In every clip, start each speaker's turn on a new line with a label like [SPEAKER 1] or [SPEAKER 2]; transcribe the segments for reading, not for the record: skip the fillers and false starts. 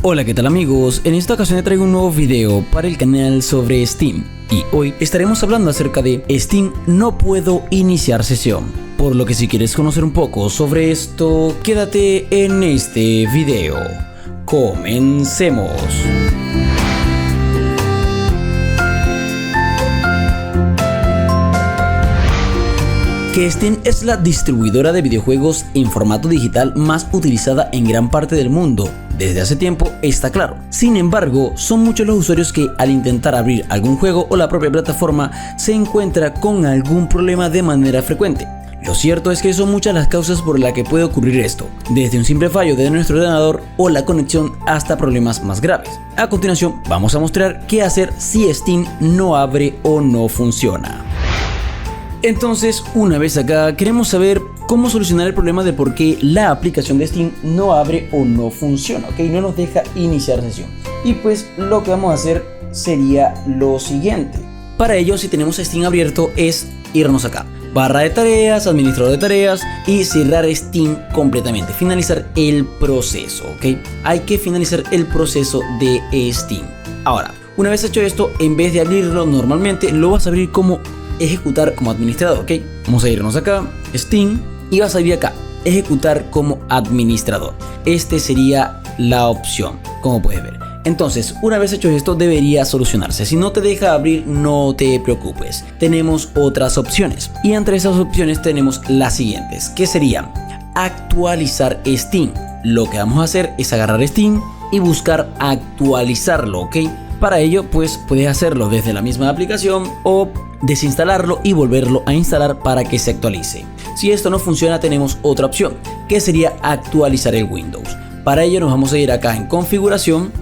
[SPEAKER 1] Hola, ¿qué tal amigos? En esta ocasión te traigo un nuevo video para el canal sobre Steam y hoy estaremos hablando acerca de Steam no puedo iniciar sesión. Por lo que si quieres conocer un poco sobre esto, quédate en este video. Comencemos. Que Steam es la distribuidora de videojuegos en formato digital más utilizada en gran parte del mundo desde hace tiempo está claro. Sin embargo, son muchos los usuarios que al intentar abrir algún juego o la propia plataforma se encuentra con algún problema de manera frecuente. Lo cierto es que son muchas las causas por las que puede ocurrir esto, desde un simple fallo de nuestro ordenador o la conexión hasta problemas más graves. A continuación vamos a mostrar qué hacer si Steam no abre o no funciona. Entonces, una vez acá, queremos saber cómo solucionar el problema de por qué la aplicación de Steam no abre o no funciona, ¿ok? No nos deja iniciar sesión. Y pues lo que vamos a hacer sería lo siguiente. Para ello, si tenemos Steam abierto, es irnos acá, barra de tareas, administrador de tareas y cerrar Steam completamente, finalizar el proceso, ¿ok? Hay que finalizar el proceso de Steam. Ahora, una vez hecho esto, en vez de abrirlo normalmente, lo vas a abrir como ejecutar como administrador, ¿ok? Vamos a irnos acá, Steam, y vas a ir acá, ejecutar como administrador. Este sería la opción, como puedes ver. Entonces, una vez hecho esto, debería solucionarse. Si no te deja abrir, no te preocupes. Tenemos otras opciones. Y entre esas opciones tenemos las siguientes, que serían actualizar Steam. Lo que vamos a hacer es agarrar Steam y buscar actualizarlo, ¿ok? Para ello, pues puedes hacerlo desde la misma aplicación o desinstalarlo y volverlo a instalar para que se actualice. Si esto no funciona, tenemos otra opción, que sería actualizar el Windows. Para ello nos vamos a ir acá en configuración,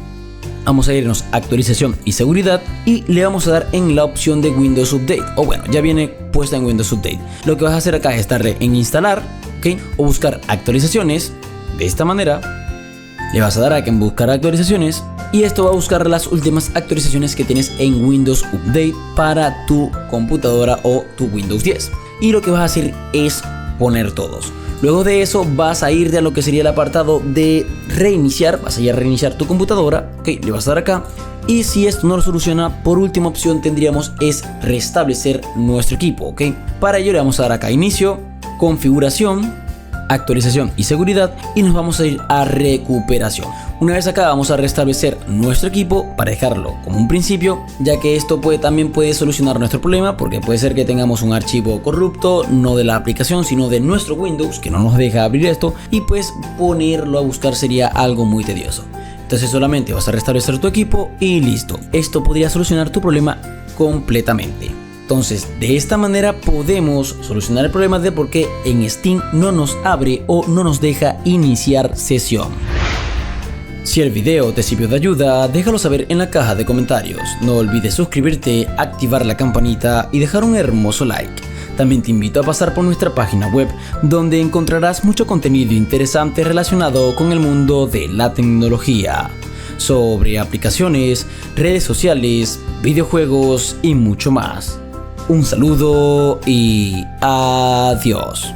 [SPEAKER 1] vamos a irnos a actualización y seguridad y le vamos a dar en la opción de Windows Update, o bueno, ya viene puesta en Windows Update. Lo que vas a hacer acá es darle en instalar, ¿ok? O buscar actualizaciones. De esta manera le vas a dar aquí en buscar actualizaciones y esto va a buscar las últimas actualizaciones que tienes en Windows Update para tu computadora o tu Windows 10. Y lo que vas a hacer es poner todos. Luego de eso vas a irte a lo que sería el apartado de reiniciar. Vas a ir a reiniciar tu computadora. Ok, le vas a dar acá. Y si esto no lo soluciona, por última opción tendríamos es restablecer nuestro equipo. Ok, para ello le vamos a dar acá inicio, configuración, actualización y seguridad y nos vamos a ir a recuperación. Una vez acá vamos a restablecer nuestro equipo para dejarlo como un principio, ya que esto también puede solucionar nuestro problema, porque puede ser que tengamos un archivo corrupto, no de la aplicación sino de nuestro Windows, que no nos deja abrir esto, y pues ponerlo a buscar sería algo muy tedioso. Entonces solamente vas a restablecer tu equipo y listo. Esto podría solucionar tu problema completamente. Entonces, de esta manera podemos solucionar el problema de por qué en Steam no nos abre o no nos deja iniciar sesión. Si el video te sirvió de ayuda, déjalo saber en la caja de comentarios. No olvides suscribirte, activar la campanita y dejar un hermoso like. También te invito a pasar por nuestra página web, donde encontrarás mucho contenido interesante relacionado con el mundo de la tecnología, sobre aplicaciones, redes sociales, videojuegos y mucho más. Un saludo y adiós.